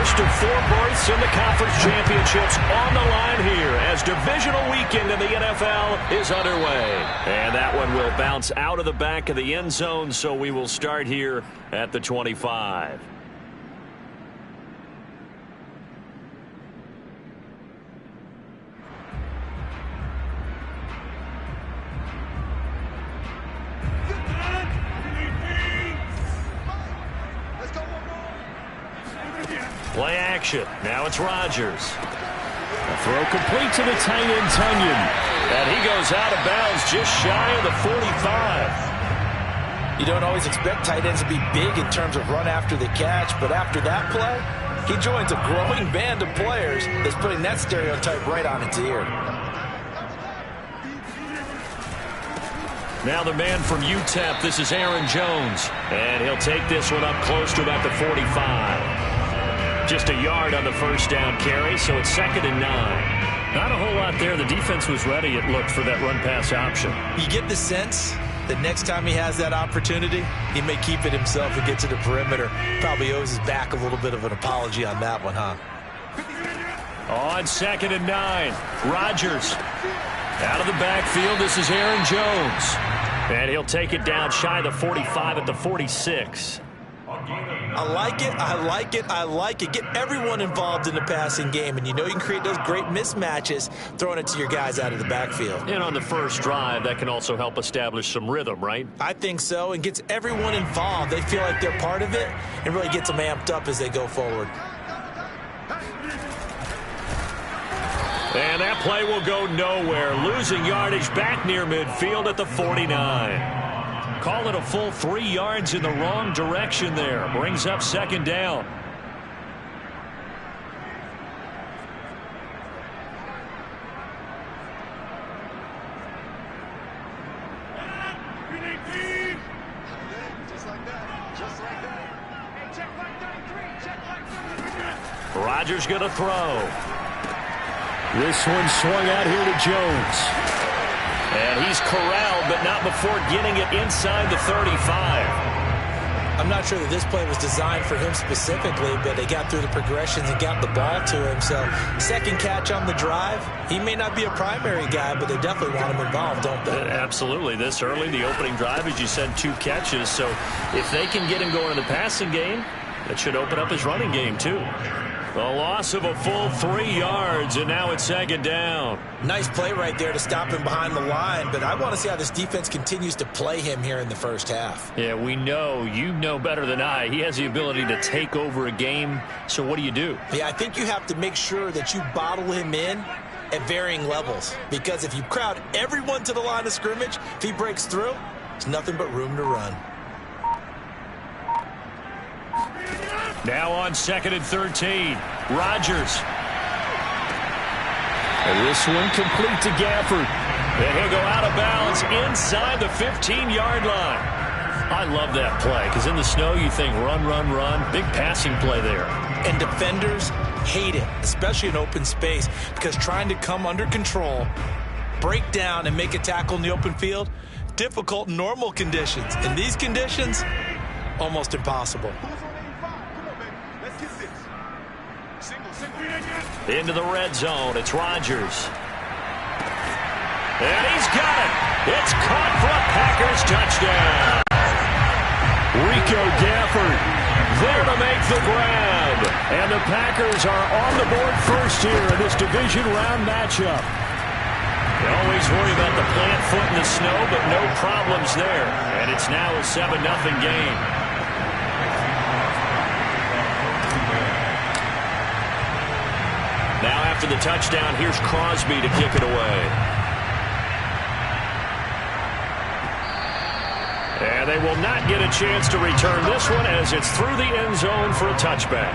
first of 4 berths in the conference championships on the line here as divisional weekend in the NFL is underway. And that one will bounce out of the back of the end zone, so we will start here at the 25. Play action. Now it's Rodgers. A throw complete to the tight end, Tunyon. And he goes out of bounds just shy of the 45. You don't always expect tight ends to be big in terms of run after the catch, but after that play, he joins a growing band of players that's putting that stereotype right on its ear. Now the man from UTEP, this is Aaron Jones. And he'll take this one up close to about the 45. Just a yard on the first down carry, so it's 2nd and 9. Not a whole lot there. The defense was ready, it looked, for that run-pass option. You get the sense that next time he has that opportunity, he may keep it himself and get to the perimeter. Probably owes his back a little bit of an apology on that one, huh? On 2nd and 9, Rodgers. Out of the backfield, this is Aaron Jones. And he'll take it down shy of the 45 at the 46. I like it, I like it, I like it. Get everyone involved in the passing game, and you know you can create those great mismatches throwing it to your guys out of the backfield. And on the first drive, that can also help establish some rhythm, right? I think so, and gets everyone involved. They feel like they're part of it, and really gets them amped up as they go forward. And that play will go nowhere. Losing yardage back near midfield at the 49. Call it a full 3 yards in the wrong direction there. Brings up 2nd down. Rodgers going to throw. This one swung out here to Jones. And he's corralled, but not before getting it inside the 35. I'm not sure that this play was designed for him specifically, but they got through the progressions and got the ball to him. So, second catch on the drive. He may not be a primary guy, but they definitely want him involved, don't they? Absolutely. This early, the opening drive, as you said, 2 catches. So, if they can get him going in the passing game, that should open up his running game, too. The loss of a full 3 yards, and now it's 2nd down. Nice play right there to stop him behind the line, but I want to see how this defense continues to play him here in the first half. Yeah, we know. You know better than I. He has the ability to take over a game, so what do you do? Yeah, I think you have to make sure that you bottle him in at varying levels, because if you crowd everyone to the line of scrimmage, if he breaks through, there's nothing but room to run. Now on 2nd and 13, Rodgers. And this one complete to Gafford. And he'll go out of bounds inside the 15-yard line. I love that play, because in the snow you think run, run, run. Big passing play there. And defenders hate it, especially in open space, because trying to come under control, break down, and make a tackle in the open field, difficult in normal conditions. In these conditions, almost impossible. Into the red zone, it's Rodgers. And he's got it. It's caught for a Packers touchdown. Rico Gafford there to make the grab. And the Packers are on the board first here in this division round matchup. You always worry about the plant foot in the snow, but no problems there. And it's now a 7-0 game. Now after the touchdown, here's Crosby to kick it away. And they will not get a chance to return this one as it's through the end zone for a touchback.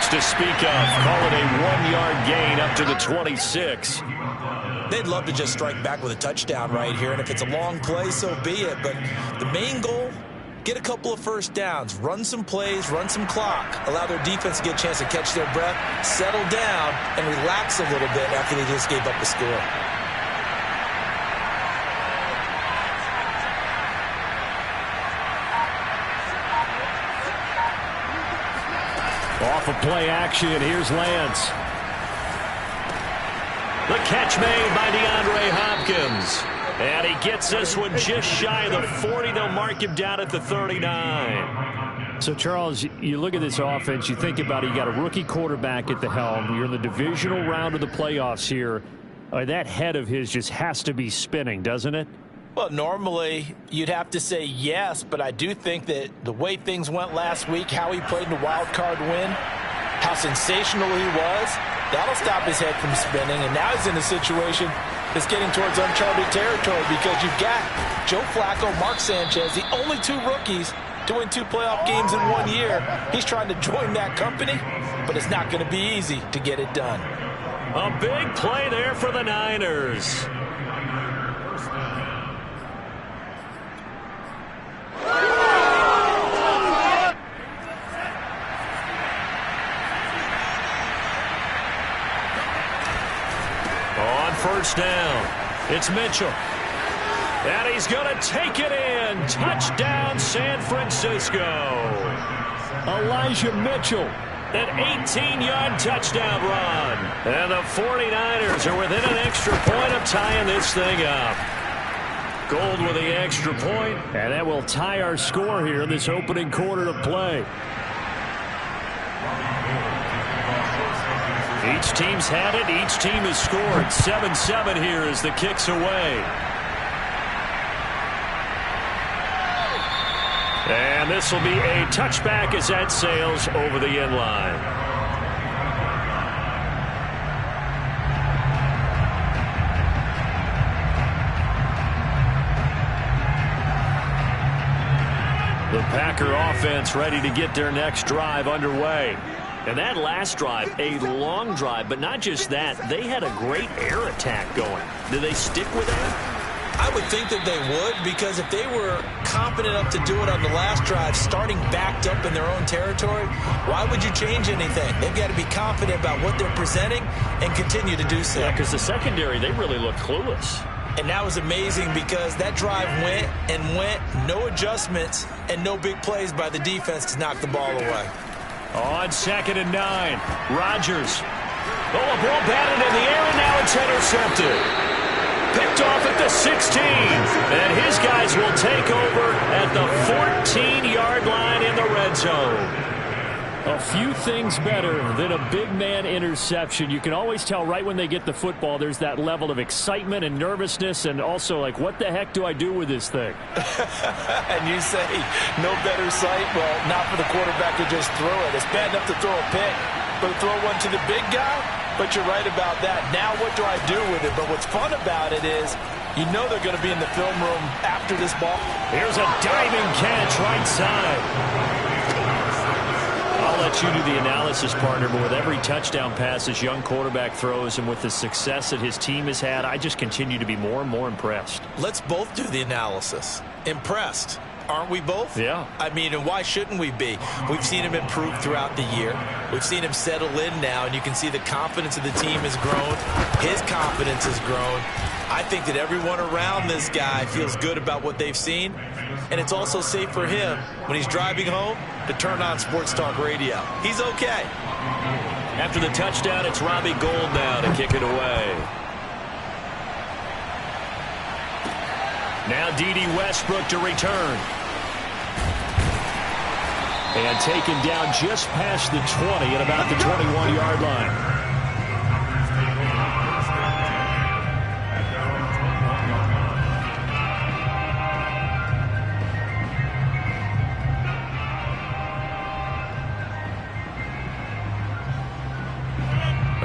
yards to speak of. Call it a 1-yard gain up to the 26. They'd love to just strike back with a touchdown right here, and if it's a long play, so be it. But the main goal, get a couple of first downs, run some plays, run some clock, allow their defense to get a chance to catch their breath, settle down, and relax a little bit after they just gave up the score. Off of play action, here's Lance. The catch made by DeAndre Hopkins. And he gets this one just shy of the 40. They'll mark him down at the 39. So, Charles, you look at this offense, you think about it, you got a rookie quarterback at the helm. You're in the divisional round of the playoffs here. That head of his just has to be spinning, doesn't it? Well, normally you'd have to say yes, but I do think that the way things went last week, how he played in the wild card win, how sensational he was, that'll stop his head from spinning. And now he's in a situation that's getting towards uncharted territory because you've got Joe Flacco, Mark Sanchez, the only two rookies to win 2 playoff games in 1 year. He's trying to join that company, but it's not going to be easy to get it done. A big play there for the Niners. On first down, it's Mitchell. And he's going to take it in. Touchdown, San Francisco. Elijah Mitchell. An 18-yard touchdown run. And the 49ers are within an extra point of tying this thing up. Gold with the extra point. And that will tie our score here in this opening quarter of play. Each team's had it. Each team has scored. 7-7 here as the kick's away. And this will be a touchback as that sails over the end line. The Packer offense ready to get their next drive underway. And that last drive, a long drive, but not just that. They had a great air attack going. Do they stick with that? I would think that they would, because if they were confident enough to do it on the last drive, starting backed up in their own territory, why would you change anything? They've got to be confident about what they're presenting and continue to do so. Yeah, because the secondary, they really look clueless. And that was amazing because that drive went and went, no adjustments, and no big plays by the defense to knock the ball away. On 2nd and 9, Rodgers. Oh, a ball batted in the air, and now it's intercepted. Picked off at the 16. And his guys will take over at the 14-yard line in the red zone. A few things better than a big man interception. You can always tell right when they get the football, there's that level of excitement and nervousness, and also like, what the heck do I do with this thing? And you say, no better sight? Well, not for the quarterback to just throw it. It's bad enough to throw a pick, but throw one to the big guy? But you're right about that. Now what do I do with it? But what's fun about it is you know they're going to be in the film room after this ball. Here's a diving catch right side. I'll let you do the analysis, partner, but with every touchdown pass this young quarterback throws and with the success that his team has had, I just continue to be more and more impressed. Let's both do the analysis. Impressed. Aren't we both? Yeah. I mean, and why shouldn't we be? We've seen him improve throughout the year. We've seen him settle in now, and you can see the confidence of the team has grown. His confidence has grown. I think that everyone around this guy feels good about what they've seen, and it's also safe for him when he's driving home to turn on Sports Talk Radio. He's okay. After the touchdown, it's Robbie Gould now to kick it away. Now D.D. Westbrook to return. And taken down just past the 20 at about the 21-yard line.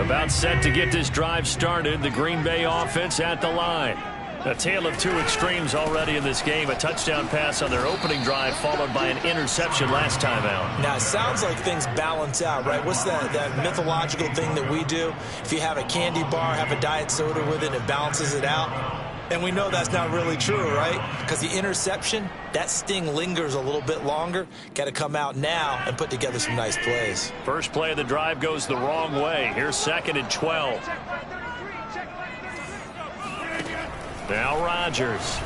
About set to get this drive started. The Green Bay offense at the line. A tale of two extremes already in this game. A touchdown pass on their opening drive followed by an interception last time out. Now, it sounds like things balance out, right? What's that mythological thing that we do? If you have a candy bar, have a diet soda with it, it balances it out. And we know that's not really true, right? Because the interception, that sting lingers a little bit longer. Got to come out now and put together some nice plays. First play of the drive goes the wrong way. Here's 2nd and 12. Now Rodgers.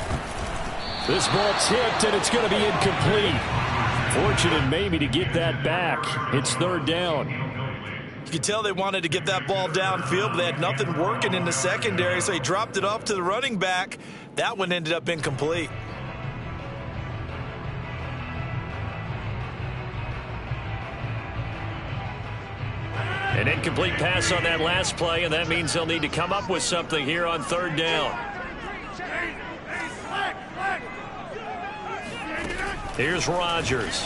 This ball tipped, and it's going to be incomplete. Fortunate maybe to get that back. It's 3rd down. You could tell they wanted to get that ball downfield, but they had nothing working in the secondary, so he dropped it off to the running back. That one ended up incomplete. An incomplete pass on that last play, and that means they'll need to come up with something here on 3rd down. Here's Rodgers.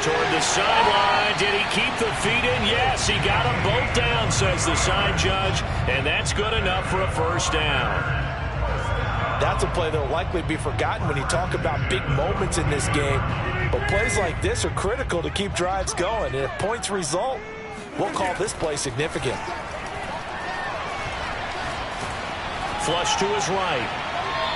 Toward the sideline. Did he keep the feet in? Yes, he got them both down, says the side judge, and that's good enough for a 1st down. That's a play that will likely be forgotten when you talk about big moments in this game. But plays like this are critical to keep drives going. And if points result, we'll call this play significant. Flush to his right.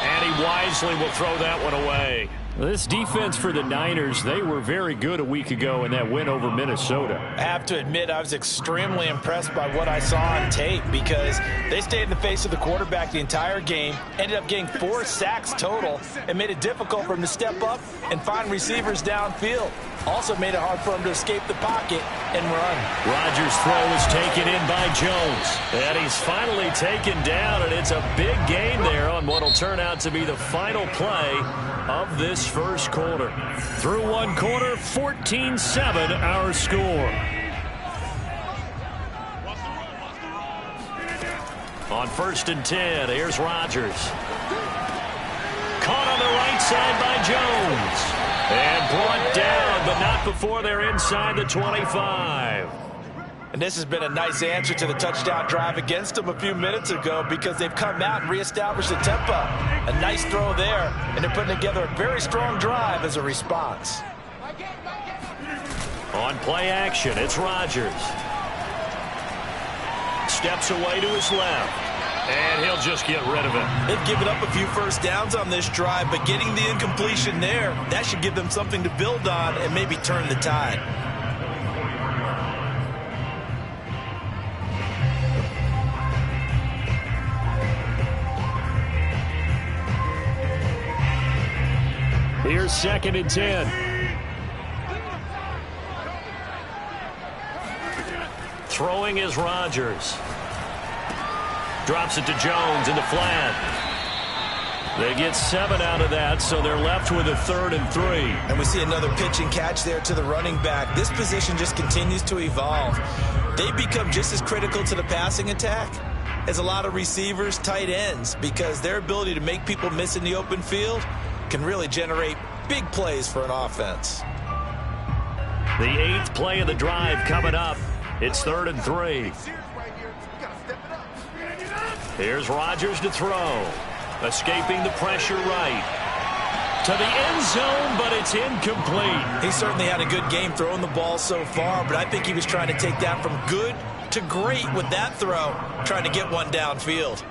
And he wisely will throw that one away. This defense for the Niners, they were very good a week ago in that win over Minnesota. I have to admit, I was extremely impressed by what I saw on tape because they stayed in the face of the quarterback the entire game, ended up getting 4 sacks total, and made it difficult for him to step up and find receivers downfield. Also made it hard for him to escape the pocket and run. Rodgers' throw is taken in by Jones. And he's finally taken down, and it's a big gain there on what will turn out to be the final play of this first quarter. Through one quarter, 14-7 our score. On 1st and 10, here's Rodgers. Caught on the right side by Jones. And brought down, but not before they're inside the 25. And this has been a nice answer to the touchdown drive against them a few minutes ago because they've come out and reestablished the tempo. A nice throw there, and they're putting together a very strong drive as a response. On play action, it's Rodgers. Steps away to his left. And he'll just get rid of it. They've given up a few first downs on this drive, but getting the incompletion there, that should give them something to build on and maybe turn the tide. Here's 2nd and 10. Throwing is Rodgers. Drops it to Jones in the flat. They get 7 out of that, so they're left with a 3rd and 3. And we see another pitch and catch there to the running back. This position just continues to evolve. They become just as critical to the passing attack as a lot of receivers, tight ends, because their ability to make people miss in the open field can really generate big plays for an offense. The 8th play of the drive coming up. It's 3rd and 3. Here's Rodgers to throw. Escaping the pressure right. To the end zone, but it's incomplete. He certainly had a good game throwing the ball so far, but I think he was trying to take that from good to great with that throw, trying to get one downfield.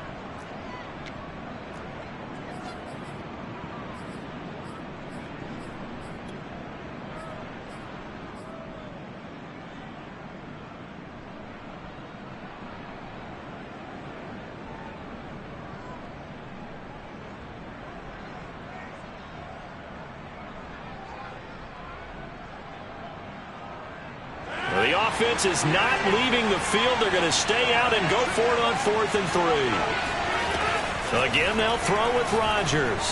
The offense is not leaving the field. They're going to stay out and go for it on 4th and 3. Again, they'll throw with Rodgers.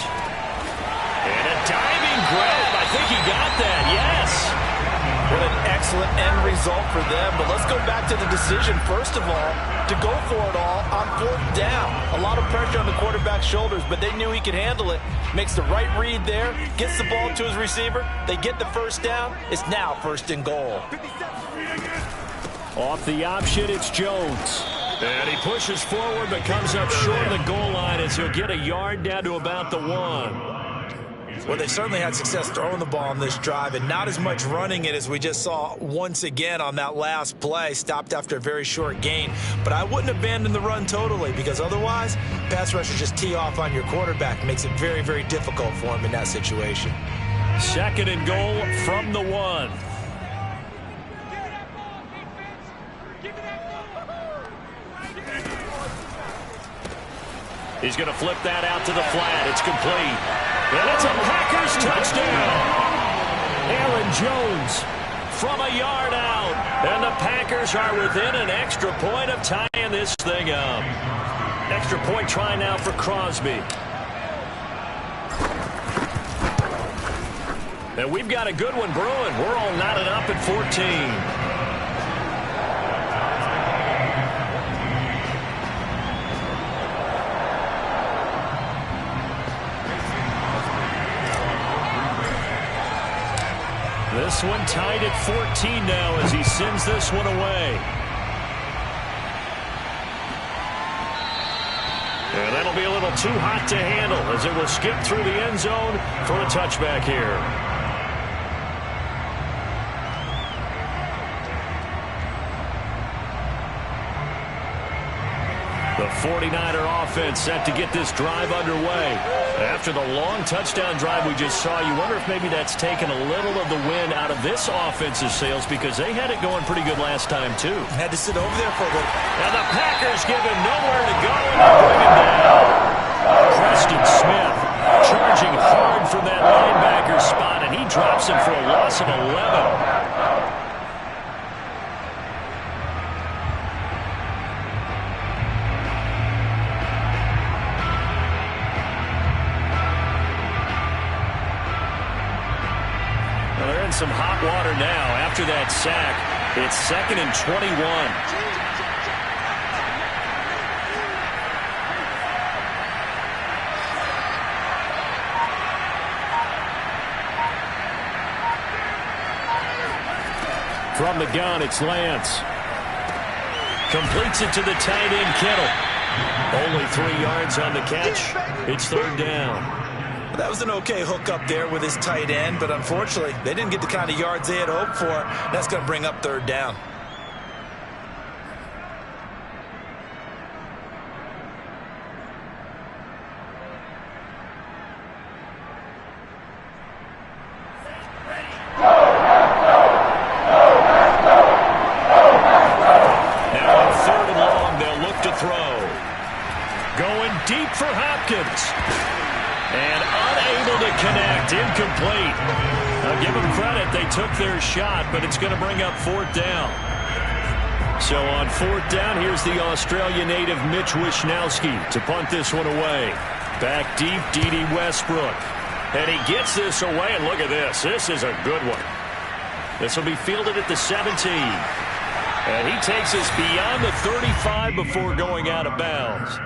And a diving grab. I think he got that. Yes. What an excellent end result for them. But let's go back to the decision, first of all, to go for it all on 4th down. A lot of pressure on the quarterback's shoulders, but they knew he could handle it. Makes the right read there, gets the ball to his receiver. They get the first down. It's now 1st and goal. Off the option, it's Jones. And he pushes forward but comes up short of the goal line as he'll get a yard down to about the 1. Well, they certainly had success throwing the ball on this drive and not as much running it as we just saw once again on that last play. Stopped after a very short gain. But I wouldn't abandon the run totally because otherwise, pass rushers just tee off on your quarterback. Makes it very, very difficult for him in that situation. 2nd and goal from the 1. He's going to flip that out to the flat. It's complete. And it's a Packers touchdown. Aaron Jones from a yard out. And the Packers are within an extra point of tying this thing up. Extra point try now for Crosby. And we've got a good one brewing. We're all knotted up at 14. This one tied at 14 now as he sends this one away. And that'll be a little too hot to handle as it will skip through the end zone for a touchback here. The 49er offense set to get this drive underway. After the long touchdown drive we just saw, you wonder if maybe that's taken a little of the wind out of this offensive sails because they had it going pretty good last time, too. Had to sit over there for a little. And the Packers give him nowhere to go and they bring him down. Preston Smith charging hard from that linebacker spot, and he drops him for a loss of 11. Some hot water now after that sack. It's 2nd and 21. From the gun, it's Lance. Completes it to the tight end, Kittle. Only 3 yards on the catch. It's 3rd down. That was an okay hook up there with his tight end, but unfortunately, they didn't get the kind of yards they had hoped for. That's going to bring up 3rd down. Now on 3rd and long, they'll look to throw. Going deep for Hopkins. And unable to connect, incomplete. I'll give them credit, they took their shot, but it's going to bring up 4th down. So on 4th down, here's the Australia native Mitch Wishnowsky to punt this one away. Back deep, D.D. Westbrook. And he gets this away, and look at this. This is a good one. This will be fielded at the 17. And he takes us beyond the 35 before going out of bounds.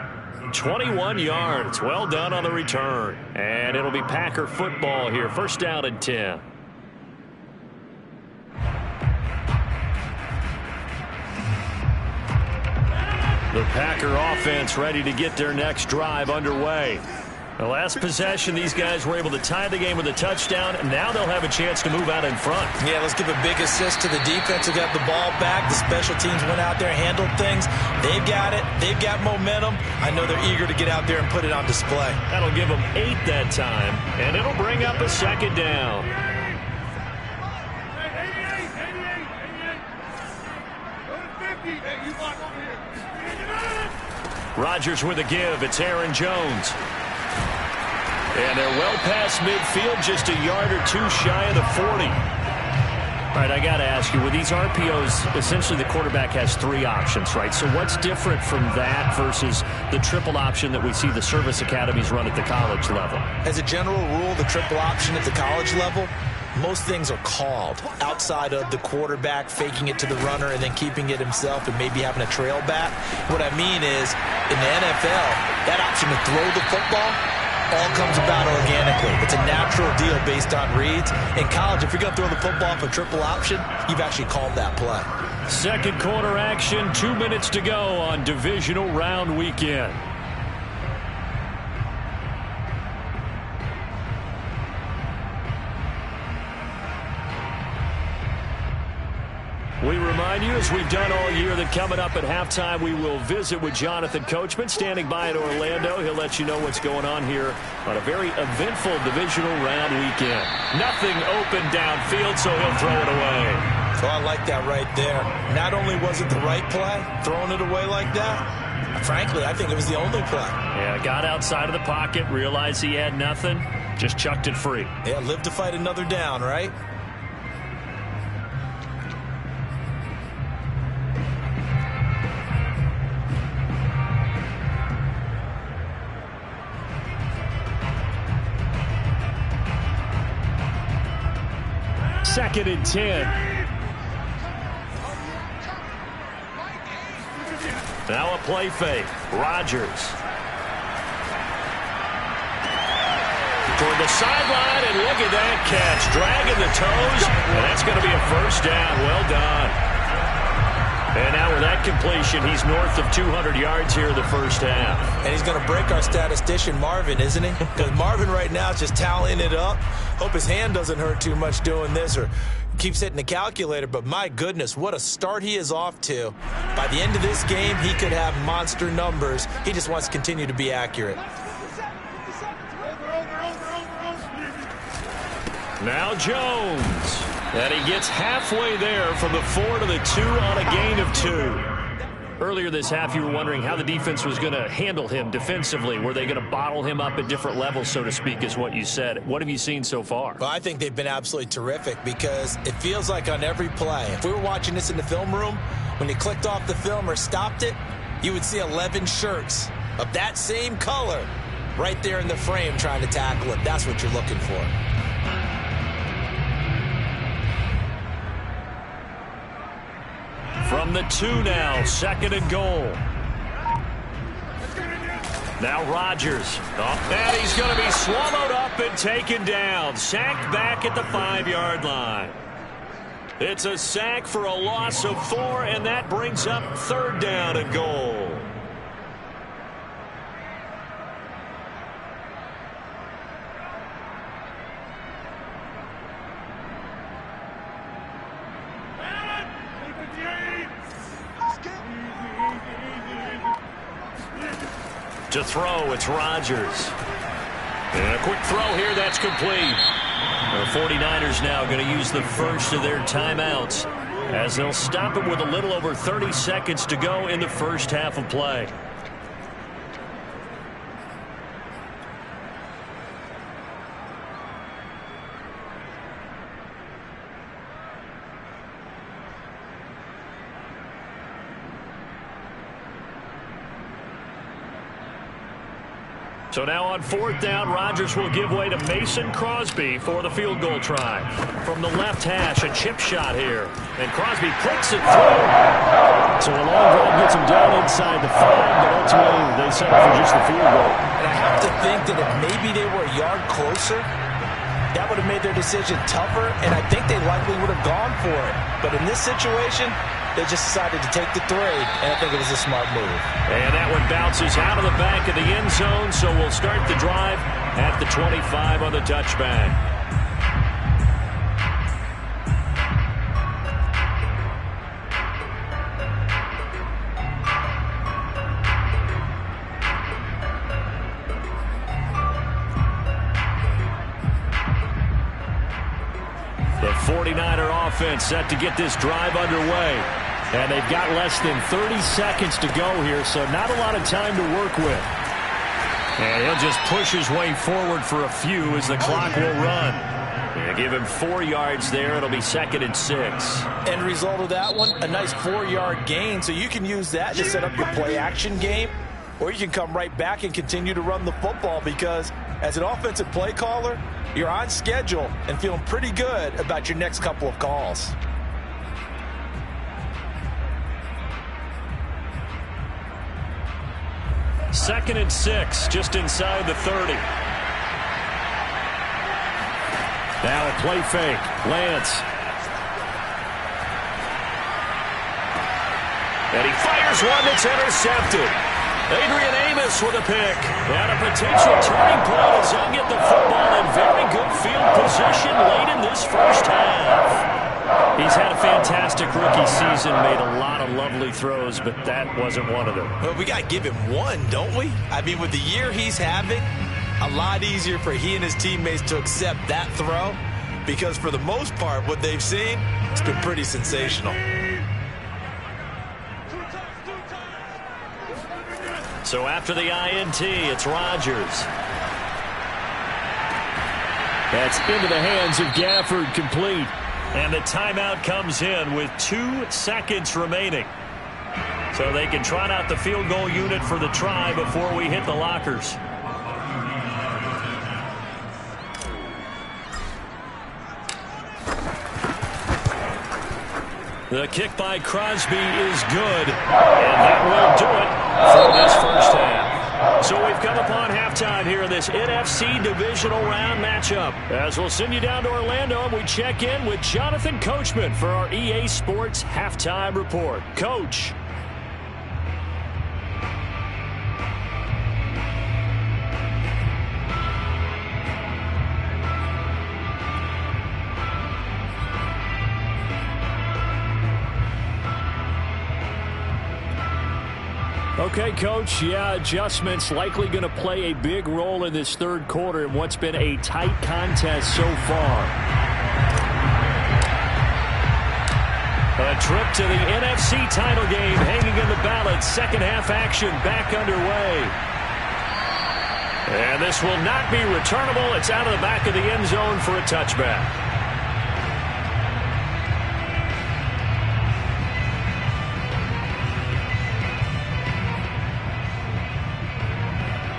21 yards. Well done on the return. And it'll be Packer football here. 1st down and 10. The Packer offense ready to get their next drive underway. The last possession, these guys were able to tie the game with a touchdown, and now they'll have a chance to move out in front. Yeah, let's give a big assist to the defense who got the ball back. The special teams went out there, handled things. They've got it. They've got momentum. I know they're eager to get out there and put it on display. That'll give them 8 that time, and it'll bring up a 2nd down. Rodgers with a give. It's Aaron Jones. And they're well past midfield, just a yard or 2 shy of the 40. All right, I got to ask you, with these RPOs, essentially the quarterback has 3 options, right? So what's different from that versus the triple option that we see the service academies run at the college level? As a general rule, the triple option at the college level, most things are called outside of the quarterback faking it to the runner and then keeping it himself and maybe having a trail back. What I mean is, in the NFL, that option to throw the football all comes about organically. It's a natural deal based on reads. In college, if you're going to throw the football for triple option, you've actually called that play. Second quarter action, 2 minutes to go on divisional round weekend. We remind you, as we've done all year, that coming up at halftime, we will visit with Jonathan Coachman, standing by in Orlando. He'll let you know what's going on here on a very eventful divisional round weekend. Nothing open downfield, so he'll throw it away. So I like that right there. Not only was it the right play, throwing it away like that, frankly, I think it was the only play. Yeah, got outside of the pocket, realized he had nothing, just chucked it free. Yeah, live to fight another down, right? Second and 10. Now a play fake. Rodgers. Toward the sideline, and look at that catch. Dragging the toes, and that's going to be a first down. Well done. And now with that completion, he's north of 200 yards here in the first half. And he's going to break our statistician, Marvin, isn't he? Because Marvin right now is just tallying it up. Hope his hand doesn't hurt too much doing this or keeps hitting the calculator. But my goodness, what a start he is off to. By the end of this game, he could have monster numbers. He just wants to continue to be accurate. Now Jones. And he gets halfway there from the 4 to the 2 on a gain of 2. Earlier this half, you were wondering how the defense was going to handle him defensively. Were they going to bottle him up at different levels, so to speak, is what you said. What have you seen so far? Well, I think they've been absolutely terrific because it feels like on every play, if we were watching this in the film room, when you clicked off the film or stopped it, you would see 11 shirts of that same color right there in the frame trying to tackle it. That's what you're looking for. From the 2 now, second and goal. Now Rodgers. And he's going to be swallowed up and taken down. Sacked back at the 5-yard line. It's a sack for a loss of 4, and that brings up third down and goal. To throw, it's Rodgers. And a quick throw here, that's complete. The 49ers now going to use the first of their timeouts as they'll stop it with a little over 30 seconds to go in the first half of play. So now on fourth down, Rodgers will give way to Mason Crosby for the field goal try. From the left hash, a chip shot here. And Crosby pricks it through. So a long drive gets him down inside the 5, but ultimately they settle for just the field goal. And I have to think that if maybe they were a yard closer, that would have made their decision tougher, and I think they likely would have gone for it. But in this situation, they just decided to take the 3, and I think it was a smart move. And that one bounces out of the back of the end zone, so we'll start the drive at the 25 on the touchback. The 49er offense set to get this drive underway. And they've got less than 30 seconds to go here, so not a lot of time to work with. And he'll just push his way forward for a few as the clock will run. And give him 4 yards there. It'll be second and 6. End result of that one, a nice 4-yard gain. So you can use that to set up your play-action game, or you can come right back and continue to run the football because as an offensive play caller, you're on schedule and feeling pretty good about your next couple of calls. Second and 6, just inside the 30. Now a play fake. Lance. And he fires one that's intercepted. Adrian Amos with a pick. And a potential turning point as he'll get the football in very good field position late in this first half. He's had a fantastic rookie season, made a lot of lovely throws, but that wasn't one of them. Well, we got to give him one, don't we? I mean, with the year he's having, a lot easier for he and his teammates to accept that throw because for the most part, what they've seen, it's been pretty sensational. So after the INT, it's Rodgers. That's into the hands of Gafford, complete. And the timeout comes in with 2 seconds remaining. So they can trot out the field goal unit for the try before we hit the lockers. The kick by Crosby is good, and that will do it for this first half. So we've come upon halftime here in this NFC Divisional Round matchup. As we'll send you down to Orlando, and we check in with Jonathan Coachman for our EA Sports Halftime Report. Coach. Okay, Coach, adjustments likely going to play a big role in this third quarter in what's been a tight contest so far. A trip to the NFC title game hanging in the balance. Second half action back underway. And this will not be returnable. It's out of the back of the end zone for a touchback.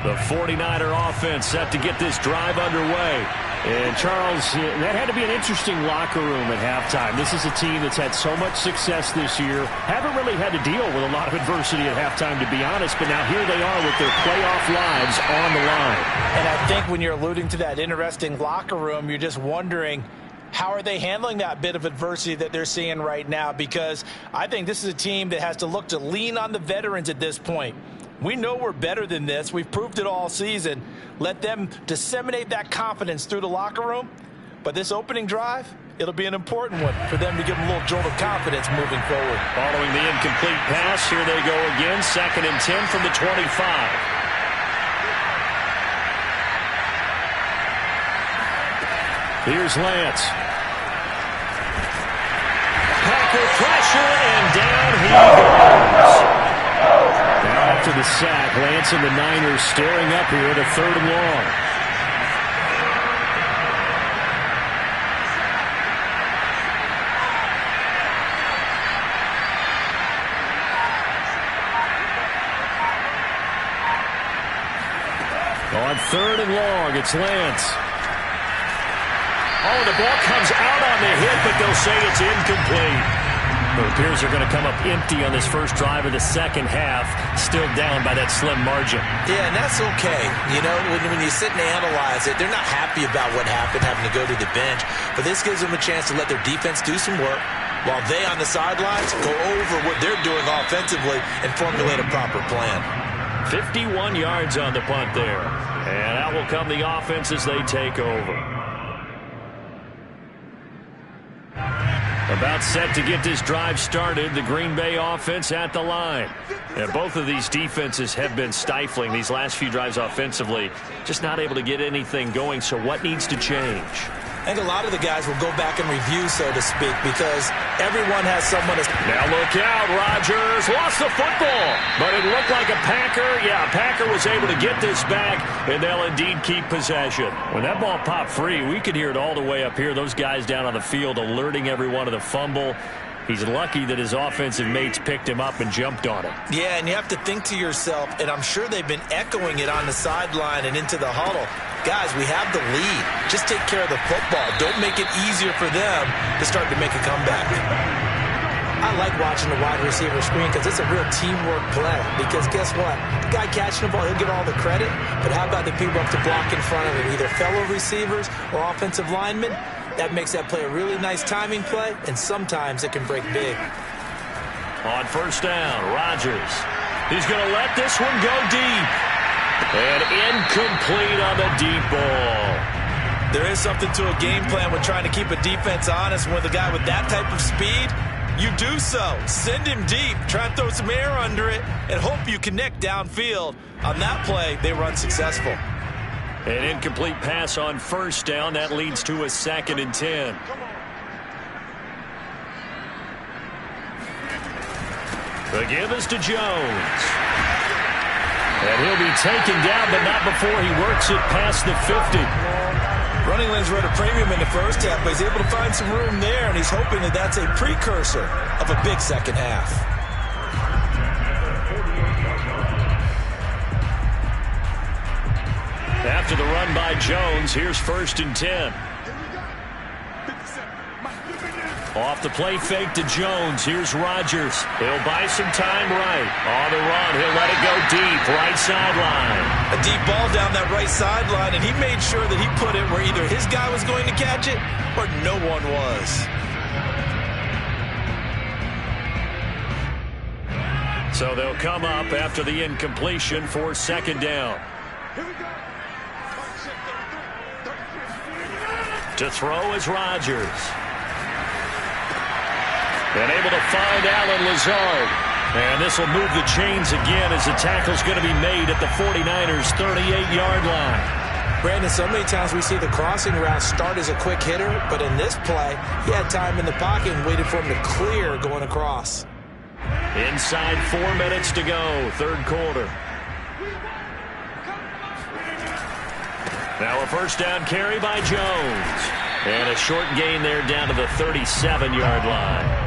The 49er offense set to get this drive underway. And, Charles, that had to be an interesting locker room at halftime. This is a team that's had so much success this year. Haven't really had to deal with a lot of adversity at halftime, to be honest. But now here they are with their playoff lives on the line. And I think when you're alluding to that interesting locker room, you're just wondering, how are they handling that bit of adversity that they're seeing right now? Because I think this is a team that has to look to lean on the veterans at this point. We know we're better than this. We've proved it all season. Let them disseminate that confidence through the locker room. But this opening drive, it'll be an important one for them to give them a little jolt of confidence moving forward. Following the incomplete pass, here they go again. 2nd and 10 from the 25. Here's Lance. Packer pressure, and down he goes. Now after the sack, Lance and the Niners staring up here at a 3rd and long. On 3rd and long, it's Lance. Oh, the ball comes out on the hit, but they'll say it's incomplete. It appears they're going to come up empty on this first drive of the second half, still down by that slim margin. Yeah, and that's okay. You know, when you sit and analyze it, they're not happy about what happened, having to go to the bench. But this gives them a chance to let their defense do some work while they on the sidelines go over what they're doing offensively and formulate a proper plan. 51 yards on the punt there. And out will come the offense as they take over. About set to get this drive started, the Green Bay offense at the line. And both of these defenses have been stifling these last few drives offensively. Just not able to get anything going, so what needs to change? I think a lot of the guys will go back and review, so to speak, because everyone has someone. Now look out, Rodgers lost the football, but it looked like a Packer. Yeah, a Packer was able to get this back, and they'll indeed keep possession. When that ball popped free, we could hear it all the way up here. Those guys down on the field alerting everyone of the fumble. He's lucky that his offensive mates picked him up and jumped on him. Yeah, and you have to think to yourself, and I'm sure they've been echoing it on the sideline and into the huddle. Guys, we have the lead. Just take care of the football. Don't make it easier for them to start to make a comeback. I like watching the wide receiver screen because it's a real teamwork play. Because guess what? The guy catching the ball, he'll get all the credit. But how about the people up to block in front of him, either fellow receivers or offensive linemen? That makes that play a really nice timing play, and sometimes it can break big. On first down, Rodgers. He's going to let this one go deep. And incomplete on the deep ball. There is something to a game plan with trying to keep a defense honest. With a guy with that type of speed, you do so. Send him deep. Try and throw some air under it and hope you connect downfield. On that play, they run successful. An incomplete pass on first down. That leads to a 2nd and 10. The give is to Jones. And he'll be taken down, but not before he works it past the 50. Running lanes were at a premium in the first half, but he's able to find some room there, and he's hoping that that's a precursor of a big second half. After the run by Jones, here's 1st and 10. Off the play fake to Jones. Here's Rodgers. He'll buy some time right. On the run, he'll let it go deep. Right sideline. A deep ball down that right sideline, and he made sure that he put it where either his guy was going to catch it or no one was. So they'll come up after the incompletion for 2nd down. To throw is Rodgers. And able to find Allen Lazard. And this will move the chains again as the tackle's going to be made at the 49ers' 38-yard line. Brandon, so many times we see the crossing route start as a quick hitter, but in this play, he had time in the pocket and waited for him to clear going across. Inside 4 minutes to go, 3rd quarter. Now a first down carry by Jones. And a short gain there down to the 37-yard line.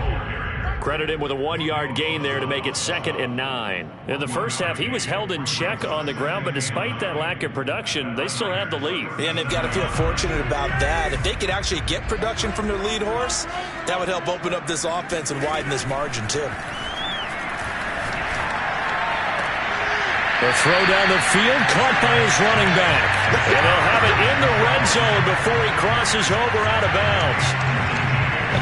Credit him with a 1-yard gain there to make it 2nd and 9. In the first half, he was held in check on the ground, but despite that lack of production, they still have the lead. And they've got to feel fortunate about that. If they could actually get production from their lead horse, that would help open up this offense and widen this margin too. The throw down the field, caught by his running back. And they'll have it in the red zone before he crosses over out of bounds.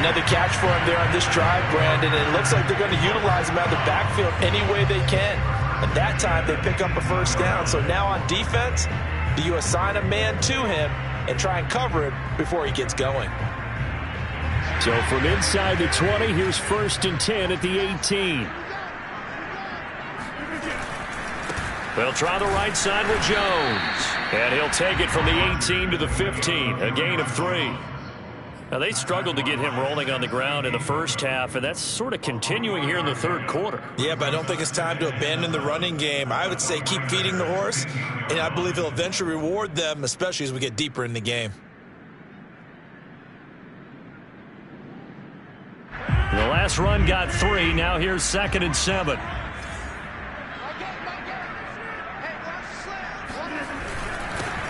Another catch for him there on this drive, Brandon. And it looks like they're going to utilize him out of the backfield any way they can. And that time they pick up a first down. So now on defense, do you assign a man to him and try and cover him before he gets going? So from inside the 20, here's 1st and 10 at the 18. They'll try the right side with Jones. And he'll take it from the 18 to the 15, a gain of 3. Now, they struggled to get him rolling on the ground in the first half, and that's sort of continuing here in the 3rd quarter. Yeah, but I don't think it's time to abandon the running game. I would say keep feeding the horse, and I believe he'll eventually reward them, especially as we get deeper in the game. The last run got 3. Now here's 2nd and 7.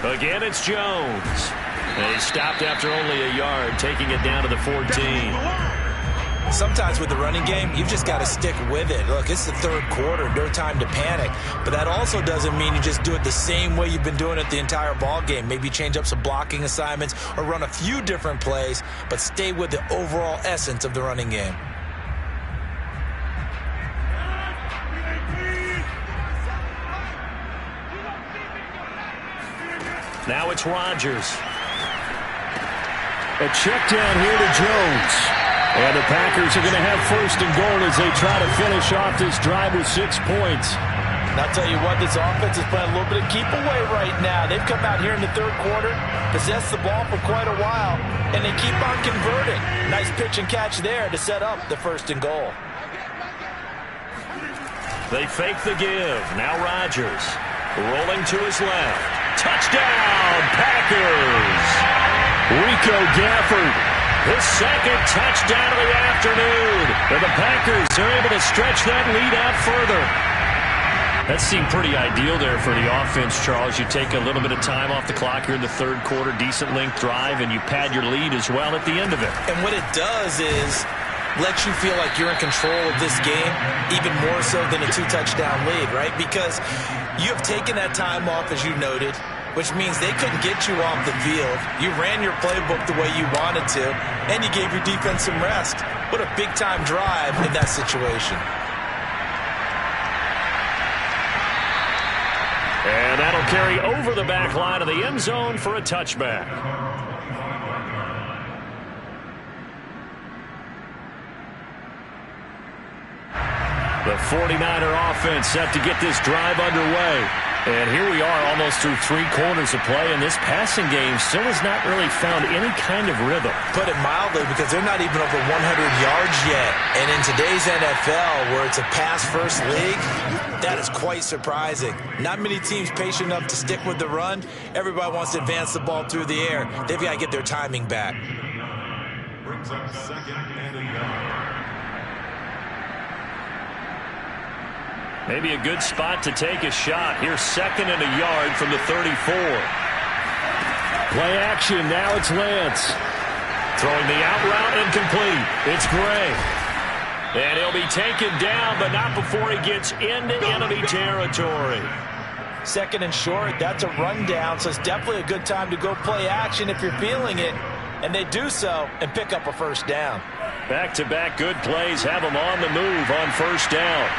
Again, it's Jones. And he stopped after only a yard, taking it down to the 14. Sometimes with the running game, you've just got to stick with it. Look, it's the 3rd quarter, no time to panic. But that also doesn't mean you just do it the same way you've been doing it the entire ball game. Maybe change up some blocking assignments or run a few different plays, but stay with the overall essence of the running game. Now it's Rodgers. A check down here to Jones. And the Packers are going to have 1st and goal as they try to finish off this drive with 6 points. And I'll tell you what, this offense is playing a little bit of keep away right now. They've come out here in the 3rd quarter, possessed the ball for quite a while, and they keep on converting. Nice pitch and catch there to set up the 1st and goal. They fake the give. Now Rodgers rolling to his left. Touchdown, Packers! Rico Gafford, his 2nd touchdown of the afternoon. And the Packers are able to stretch that lead out further. That seemed pretty ideal there for the offense, Charles. You take a little bit of time off the clock here in the 3rd quarter, decent length drive, and you pad your lead as well at the end of it. And what it does is let you feel like you're in control of this game, even more so than a 2-touchdown lead, right? Because you have taken that time off, as you noted, which means they couldn't get you off the field. You ran your playbook the way you wanted to, and you gave your defense some rest. What a big-time drive in that situation. carry over the back line of the end zone for a touchback. The 49er offense set to get this drive underway. And here we are almost through 3 quarters of play, and this passing game still has not really found any kind of rhythm. Put it mildly, because they're not even over 100 yards yet. And in today's NFL, where it's a pass-first league, that is quite surprising. Not many teams patient enough to stick with the run. Everybody wants to advance the ball through the air. They've got to get their timing back. Brings up 2nd and a yard. Maybe a good spot to take a shot. Here's 2nd and a yard from the 34. Play action. Now it's Lance. Throwing the out route incomplete. It's Gray. And he'll be taken down, but not before he gets into enemy territory. 2nd and short. That's a rundown, so it's definitely a good time to go play action if you're feeling it. And they do so and pick up a first down. Back-to-back good plays have them on the move on first down.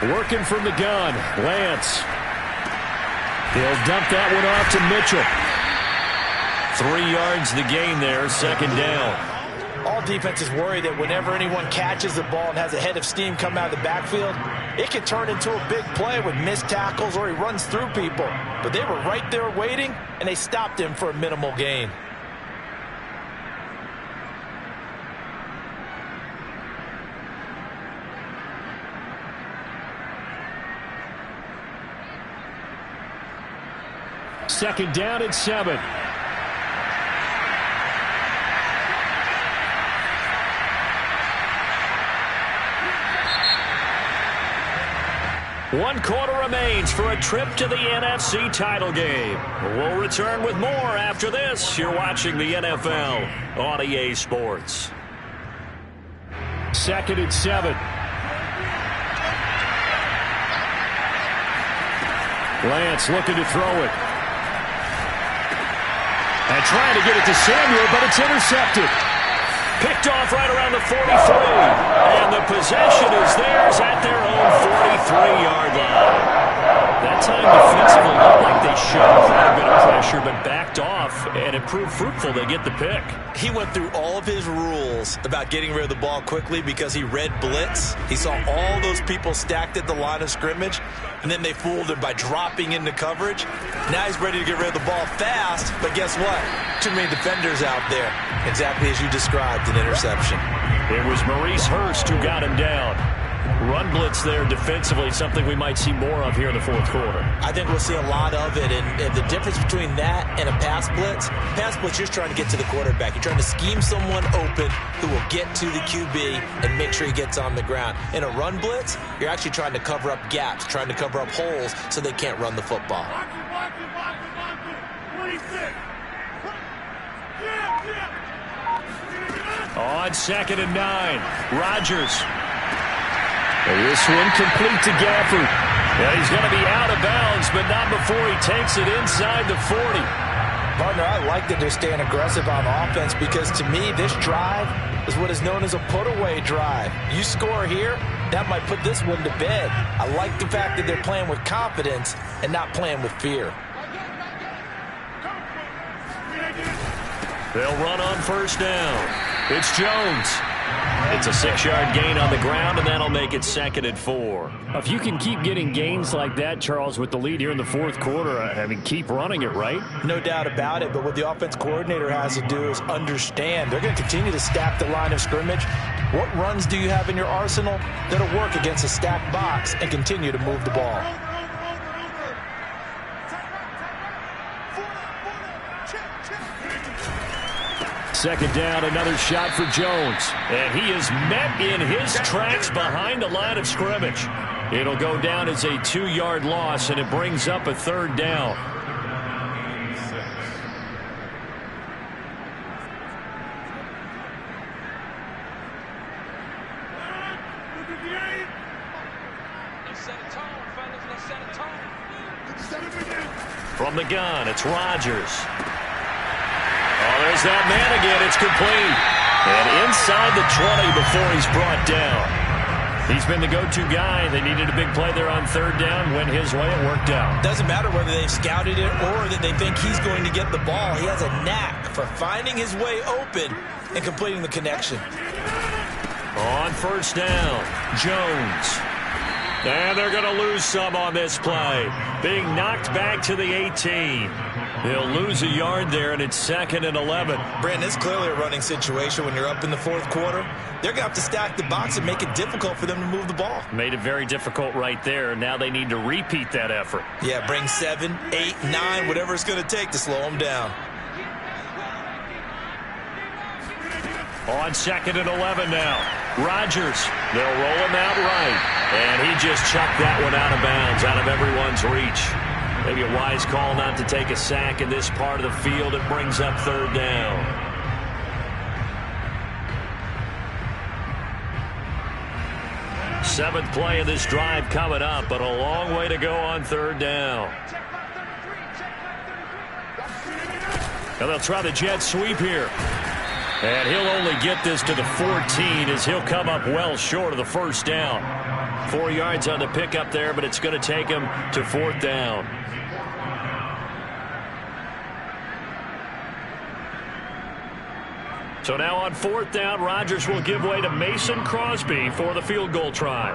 Working from the gun, Lance. He'll dump that one off to Mitchell. 3 yards the gain there, 2nd down. All defenses worry that whenever anyone catches the ball and has a head of steam come out of the backfield, it can turn into a big play with missed tackles or he runs through people. But they were right there waiting, and they stopped him for a minimal gain. Second down and 7. One quarter remains for a trip to the NFC title game. We'll return with more after this. You're watching the NFL on EA Sports. 2nd and 7. Lance looking to throw it. And trying to get it to Samuel, but it's intercepted. Picked off right around the 43. And the possession is theirs at their own 43-yard line. That time defensively looked like they showed quite a bit of pressure, but backed off, and it proved fruitful. They get the pick. He went through all of his rules about getting rid of the ball quickly because he read blitz. He saw all those people stacked at the line of scrimmage, and then they fooled him by dropping into coverage. Now he's ready to get rid of the ball fast, but guess what? Too many defenders out there. Exactly as you described, an interception. It was Maurice Hurst who got him down. Run blitz there defensively, something we might see more of here in the 4th quarter. I think we'll see a lot of it, and the difference between that and a pass blitz, you're trying to get to the quarterback. You're trying to scheme someone open who will get to the QB and make sure he gets on the ground. In a run blitz, you're actually trying to cover up gaps, trying to cover up holes so they can't run the football. On 2nd and 9, Rodgers. And this one complete to Gafford. Yeah, he's going to be out of bounds, but not before he takes it inside the 40. Partner, I like that they're staying aggressive on offense because, to me, this drive is what is known as a put-away drive. You score here, that might put this one to bed. I like the fact that they're playing with confidence and not playing with fear. They'll run on first down. It's Jones. It's a 6-yard gain on the ground, and that'll make it 2nd and 4. If you can keep getting gains like that, Charles, with the lead here in the 4th quarter, I mean, keep running it, right? No doubt about it, but what the offense coordinator has to do is understand. They're going to continue to stack the line of scrimmage. What runs do you have in your arsenal that'll work against a stacked box and continue to move the ball? Second down, another shot for Jones. And he is met in his tracks behind the line of scrimmage. It'll go down as a 2-yard loss, and it brings up a 3rd down. From the gun, it's Rodgers. Oh, there's that man again. It's complete. And inside the 20 before he's brought down. He's been the go-to guy. They needed a big play there on third down. Went his way. It worked out. Doesn't matter whether they've scouted it or that they think he's going to get the ball. He has a knack for finding his way open and completing the connection. On first down, Jones. And they're going to lose some on this play. Being knocked back to the 18. They'll lose a yard there, and it's 2nd and 11. Brandon, it's clearly a running situation when you're up in the fourth quarter. They're going to have to stack the box and make it difficult for them to move the ball. Made it very difficult right there. Now they need to repeat that effort. Yeah, bring 7, 8, 9, whatever it's going to take to slow them down. On 2nd and 11 now. Rodgers, they'll roll him out right. And he just chucked that one out of bounds, out of everyone's reach. Maybe a wise call not to take a sack in this part of the field. It brings up third down. Seventh play of this drive coming up, but a long way to go on third down. And they'll try the jet sweep here. And he'll only get this to the 14 as he'll come up well short of the first down. 4 yards on the pickup there, but it's going to take him to fourth down. So now on fourth down, Rodgers will give way to Mason Crosby for the field goal try.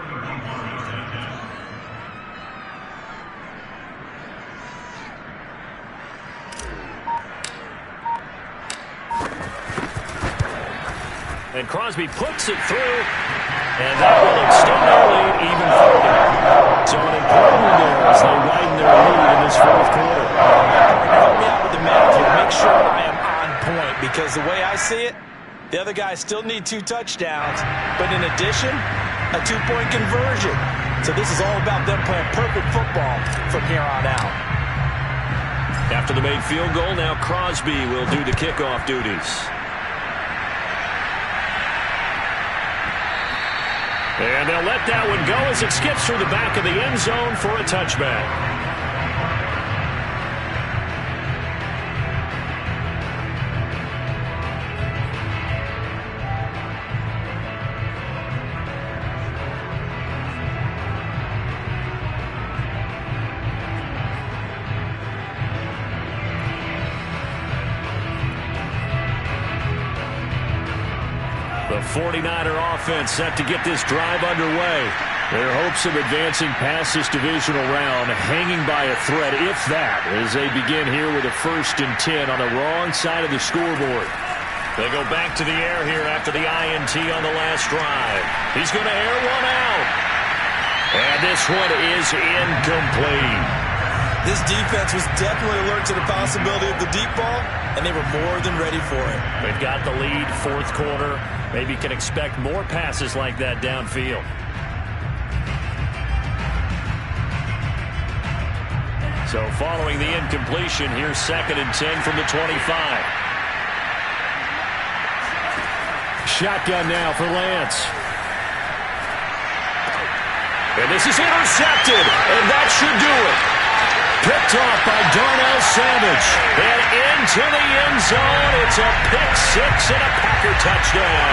And Crosby puts it through, and that will extend their lead even further. So an important one there as they widen their lead in this fourth quarter. Help me out with the math here. Make sure I am on point, because the way I see it, the other guys still need 2 touchdowns, but in addition, a 2-point conversion. So this is all about them playing perfect football from here on out. After the made field goal, now Crosby will do the kickoff duties. And they'll let that one go as it skips through the back of the end zone for a touchback. The 49er offense set to get this drive underway. Their hopes of advancing past this divisional round hanging by a thread, if that, as they begin here with a 1st and 10 on the wrong side of the scoreboard. They go back to the air here after the INT on the last drive. He's going to air one out. And this one is incomplete. This defense was definitely alert to the possibility of the deep ball, and they were more than ready for it. They've got the lead, fourth quarter. Maybe can expect more passes like that downfield. So following the incompletion, here's 2nd and 10 from the 25. Shotgun now for Lance. And this is intercepted, and that should do it. Picked off by Darnell Savage. And into the end zone. It's a pick 6 and a Packer touchdown.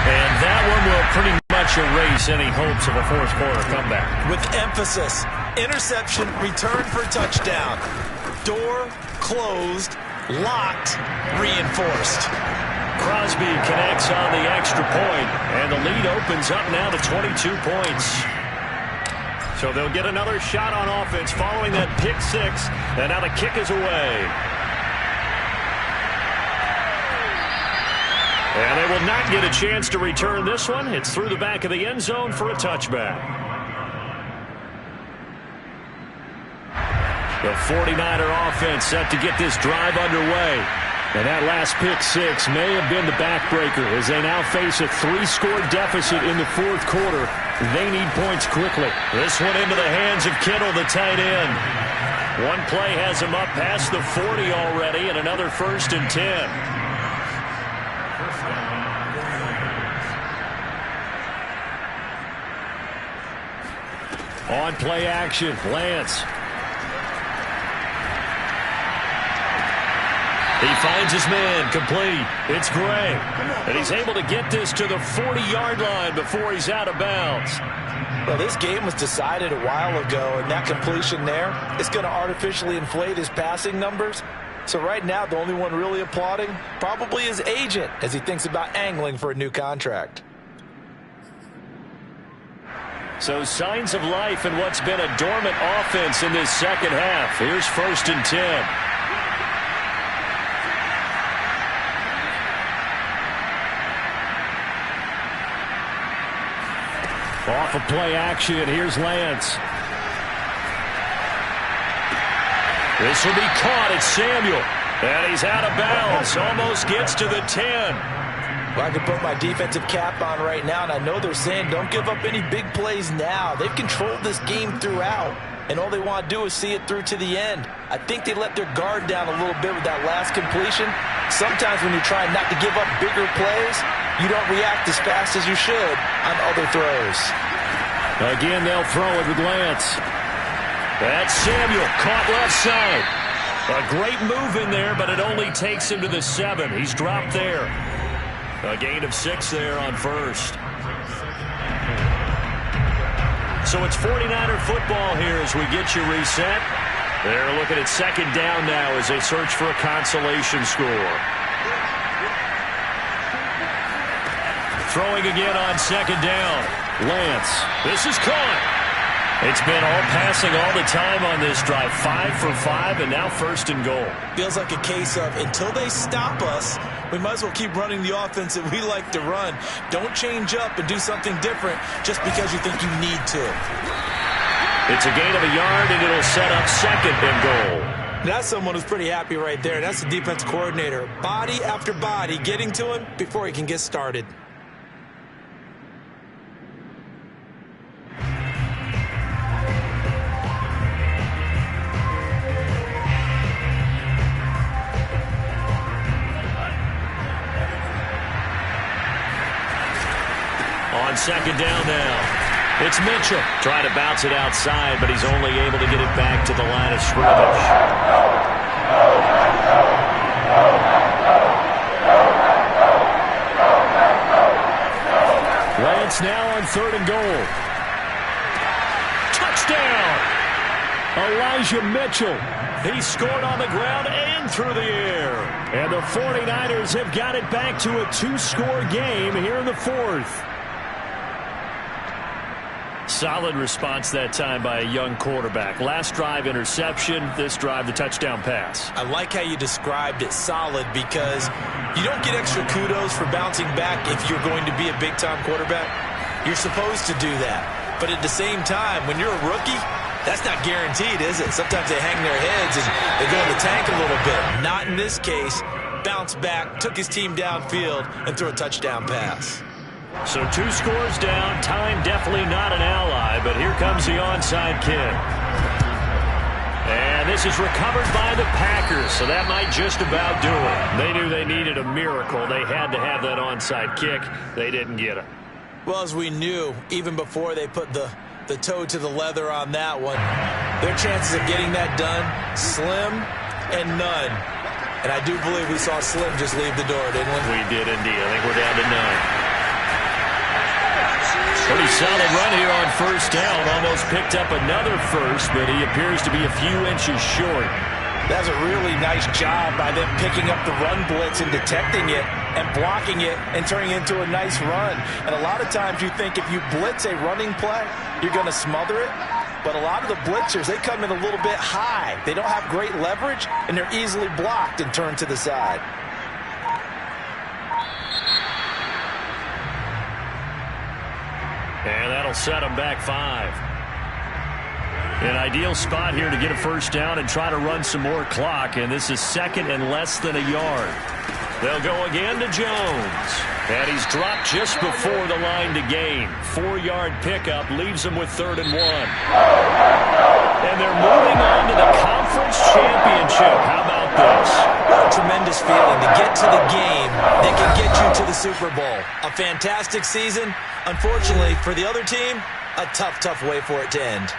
And that one will pretty much erase any hopes of a fourth quarter comeback. With emphasis, interception, return for touchdown. Door closed, locked, reinforced. Crosby connects on the extra point, and the lead opens up now to 22 points. So they'll get another shot on offense following that pick 6, and now the kick is away. And they will not get a chance to return this one. It's through the back of the end zone for a touchback. The 49er offense set to get this drive underway. And that last pick 6 may have been the backbreaker as they now face a 3-score deficit in the fourth quarter. They need points quickly. This one into the hands of Kittle, the tight end. One play has him up past the 40 already, and another 1st and 10. On play action, Lance. He finds his man, complete. It's Gray. And he's able to get this to the 40-yard line before he's out of bounds. Well, this game was decided a while ago, and that completion there is going to artificially inflate his passing numbers. So right now, the only one really applauding probably his agent as he thinks about angling for a new contract. So signs of life in what's been a dormant offense in this second half. Here's 1st and 10. Off of play action, here's Lance. This will be caught. It's Samuel. And he's out of bounds. Almost gets to the 10. Well, I can put my defensive cap on right now, and I know they're saying don't give up any big plays now. They've controlled this game throughout, and all they want to do is see it through to the end. I think they let their guard down a little bit with that last completion. Sometimes when you're trying not to give up bigger plays, you don't react as fast as you should on other throws. Again, they'll throw it with Lance. That's Samuel, caught left side. A great move in there, but it only takes him to the 7. He's dropped there. A gain of 6 there on 1st. So it's 49er football here as we get you reset. They're looking at 2nd down now as they search for a consolation score. Throwing again on 2nd down. Lance. This is caught. It's been all passing all the time on this drive. 5 for 5, and now 1st and goal. Feels like a case of until they stop us, we might as well keep running the offense that we like to run. Don't change up and do something different just because you think you need to. It's a gain of a yard, and it'll set up 2nd and goal. That's someone who's pretty happy right there. That's the defense coordinator. Body after body getting to him before he can get started. On 2nd down now, it's Mitchell. Trying to bounce it outside, but he's only able to get it back to the line of scrimmage. Lance now on 3rd and goal. Touchdown! Elijah Mitchell. He scored on the ground and through the air. And the 49ers have got it back to a 2-score game here in the 4th. Solid response that time by a young quarterback. Last drive, interception. This drive, the touchdown pass. I like how you described it, solid, because you don't get extra kudos for bouncing back if you're going to be a big-time quarterback. You're supposed to do that. But at the same time, when you're a rookie, that's not guaranteed, is it? Sometimes they hang their heads and they go in the tank a little bit. Not in this case. Bounced back, took his team downfield, and threw a touchdown pass. So 2 scores down. Time definitely not an ally, but here comes the onside kick. And this is recovered by the Packers, so that might just about do it. They knew they needed a miracle. They had to have that onside kick. They didn't get it. Well, as we knew, even before they put the toe to the leather on that one, their chances of getting that done, slim and none. And I do believe we saw Slim just leave the door, didn't we? We did indeed. I think we're down to 9. Pretty solid run here on 1st down. Almost picked up another first, but he appears to be a few inches short. That's a really nice job by them picking up the run blitz and detecting it and blocking it and turning it into a nice run. And a lot of times you think if you blitz a running play, you're going to smother it. But a lot of the blitzers, they come in a little bit high. They don't have great leverage, and they're easily blocked and turned to the side. And that'll set them back 5. An ideal spot here to get a 1st down and try to run some more clock. And this is 2nd and less than a yard. They'll go again to Jones. And he's dropped just before the line to gain. 4-yard pickup leaves them with 3rd and 1. And they're moving on to the conference championship. How about this? What a tremendous feeling to get to the game that can get you to the Super Bowl. A fantastic season. Unfortunately, for the other team, a tough, tough way for it to end.